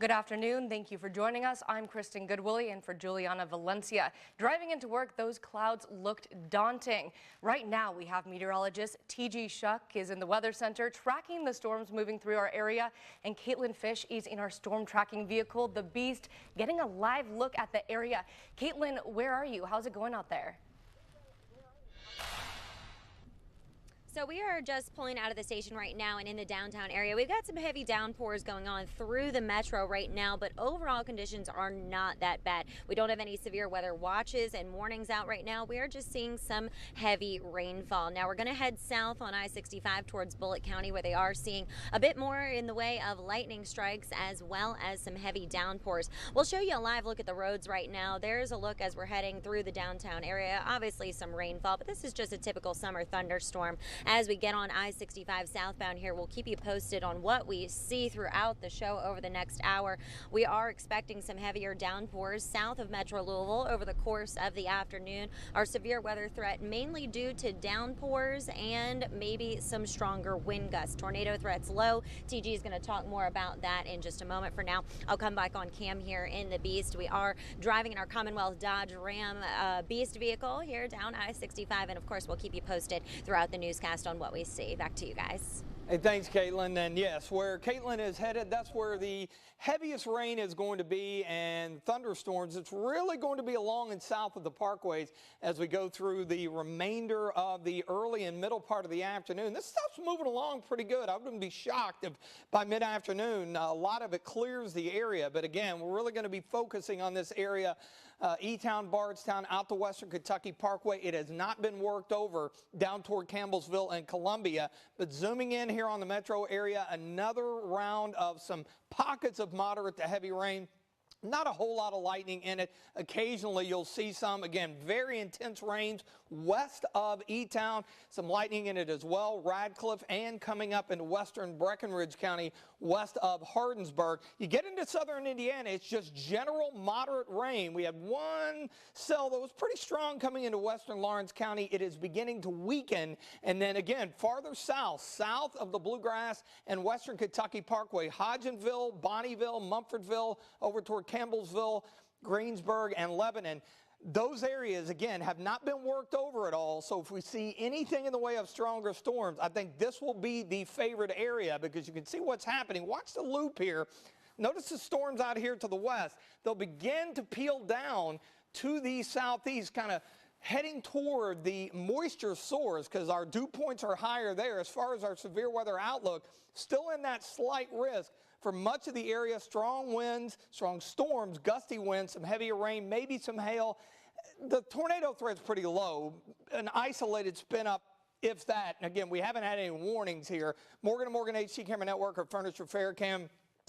Good afternoon. Thank you for joining us. I'm Kristen Goodwillie and for Juliana Valencia. Driving into work, those clouds looked daunting. Right now, we have meteorologist T.G. Shuck is in the Weather Center tracking the storms moving through our area, and Caitlin Fish is in our storm tracking vehicle, the Beast, getting a live look at the area. Caitlin, where are you? How's it going out there? So we are just pulling out of the station right now and in the downtown area. We've got some heavy downpours going on through the metro right now, but overall conditions are not that bad. We don't have any severe weather watches and warnings out right now. We are just seeing some heavy rainfall. Now we're going to head south on I-65 towards Bullitt County, where they are seeing a bit more in the way of lightning strikes as well as some heavy downpours. We'll show you a live look at the roads right now. There's a look as we're heading through the downtown area. Obviously some rainfall, but this is just a typical summer thunderstorm. As we get on I-65 southbound here, we'll keep you posted on what we see throughout the show over the next hour. We are expecting some heavier downpours south of Metro Louisville over the course of the afternoon. Our severe weather threat mainly due to downpours and maybe some stronger wind gusts. Tornado threats low. TG is going to talk more about that in just a moment. For now, I'll come back on cam here in the Beast. We are driving in our Commonwealth Dodge Ram Beast vehicle here down I-65, and of course we'll keep you posted throughout the newscast on what we see. Back to you guys. Hey, thanks, Caitlin. And yes, where Caitlin is headed, that's where the heaviest rain is going to be and thunderstorms. It's really going to be along and south of the parkways as we go through the remainder of the early and middle part of the afternoon. This stuff's moving along pretty good. I wouldn't be shocked if by mid-afternoon a lot of it clears the area. But again, we're really going to be focusing on this area, E-Town, Bardstown, out to Western Kentucky Parkway. It has not been worked over down toward Campbellsville and Columbia, but zooming in here on the metro area, another round of some pockets of moderate to heavy rain. Not a whole lot of lightning in it. Occasionally you'll see some, again, very intense rains west of E-Town. Some lightning in it as well. Radcliffe and coming up into western Breckinridge County west of Hardinsburg. You get into southern Indiana, it's just general moderate rain. We had one cell that was pretty strong coming into western Lawrence County. It is beginning to weaken. And then again, farther south of the Bluegrass and western Kentucky Parkway, Hodgenville, Bonneville, Mumfordville, over toward Campbellsville, Greensburg, and Lebanon. Those areas, again, have not been worked over at all. So if we see anything in the way of stronger storms, I think this will be the favored area because you can see what's happening. Watch the loop here. Notice the storms out here to the west. They'll begin to peel down to the southeast, kind of heading toward the moisture source because our dew points are higher there. As far as our severe weather outlook, still in that slight risk for much of the area. Strong winds, strong storms, gusty winds, some heavier rain, maybe some hail. The tornado threat's pretty low. An isolated spin up, if that. And again, we haven't had any warnings here. Morgan & Morgan HC Camera Network or Furniture Fair Cam.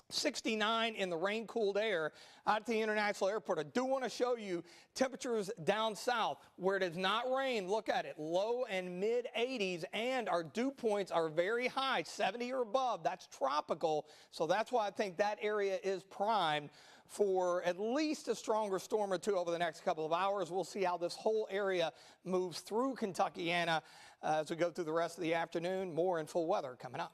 69 in the rain-cooled air out at the International Airport. I do want to show you temperatures down south where it does not rain. Look at it, low and mid-80s, and our dew points are very high, 70 or above. That's tropical, so that's why I think that area is primed for at least a stronger storm or two over the next couple of hours. We'll see how this whole area moves through Kentuckiana as we go through the rest of the afternoon. More in full weather coming up.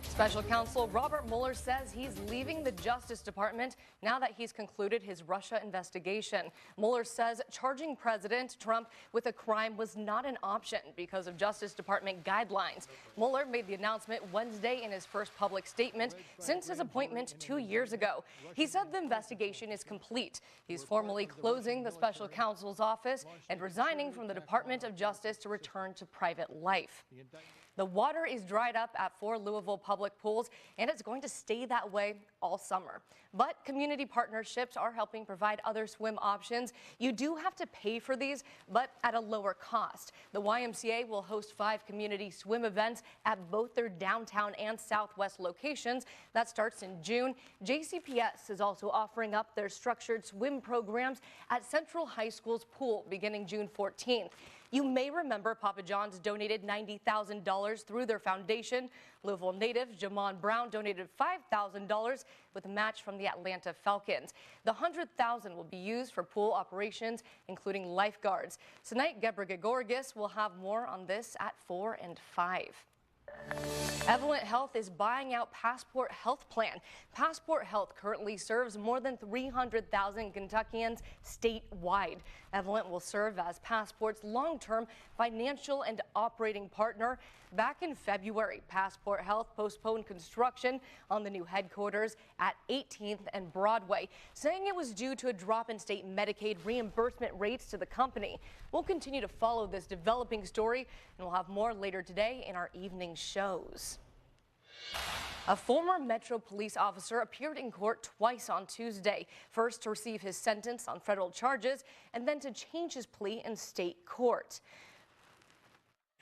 Special counsel Robert Mueller says he's leaving the Justice Department now that he's concluded his Russia investigation. Mueller says charging President Trump with a crime was not an option because of Justice Department guidelines. Mueller made the announcement Wednesday in his first public statement since his appointment 2 years ago. He said the investigation is complete. He's formally closing the special counsel's office and resigning from the Department of Justice to return to private life. The water is dried up at 4 Louisville public pools, and it's going to stay that way all summer. But community partnerships are helping provide other swim options. You do have to pay for these, but at a lower cost. The YMCA will host 5 community swim events at both their downtown and southwest locations. That starts in June. JCPS is also offering up their structured swim programs at Central High School's pool beginning June 14th. You may remember Papa John's donated $90,000 through their foundation. Louisville native Jamon Brown donated $5,000 with a match from the Atlanta Falcons. The $100,000 will be used for pool operations, including lifeguards. Tonight, Gebra Gregorgis will have more on this at 4 and 5. Evolent Health is buying out Passport Health Plan. Passport Health currently serves more than 300,000 Kentuckians statewide. Evolent will serve as Passport's long-term financial and operating partner. Back in February, Passport Health postponed construction on the new headquarters at 18th and Broadway, saying it was due to a drop in state Medicaid reimbursement rates to the company. We'll continue to follow this developing story, and we'll have more later today in our evening shows. A former Metro police officer appeared in court twice on Tuesday, first to receive his sentence on federal charges and then to change his plea in state court.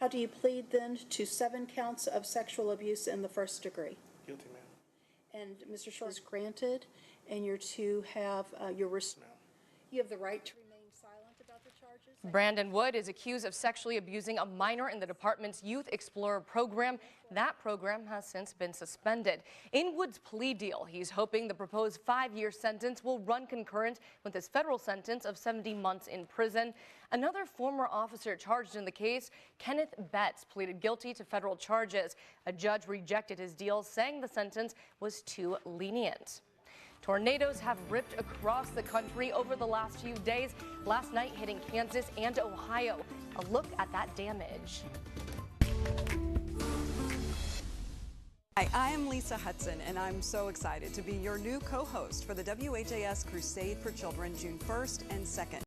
How do you plead then to 7 counts of sexual abuse in the first degree? Guilty, ma'am. And Mr. Short is granted, and you're to have you have the right to remain silent about the charges. Brandon Wood is accused of sexually abusing a minor in the department's Youth Explorer program. That program has since been suspended. In Wood's plea deal, he's hoping the proposed 5-year sentence will run concurrent with his federal sentence of 70 months in prison. Another former officer charged in the case, Kenneth Betts, pleaded guilty to federal charges. A judge rejected his deal, saying the sentence was too lenient. Tornadoes have ripped across the country over the last few days, last night hitting Kansas and Ohio. A look at that damage. Hi, I am Lisa Hudson, and I'm so excited to be your new co-host for the WHAS Crusade for Children June 1st and 2nd.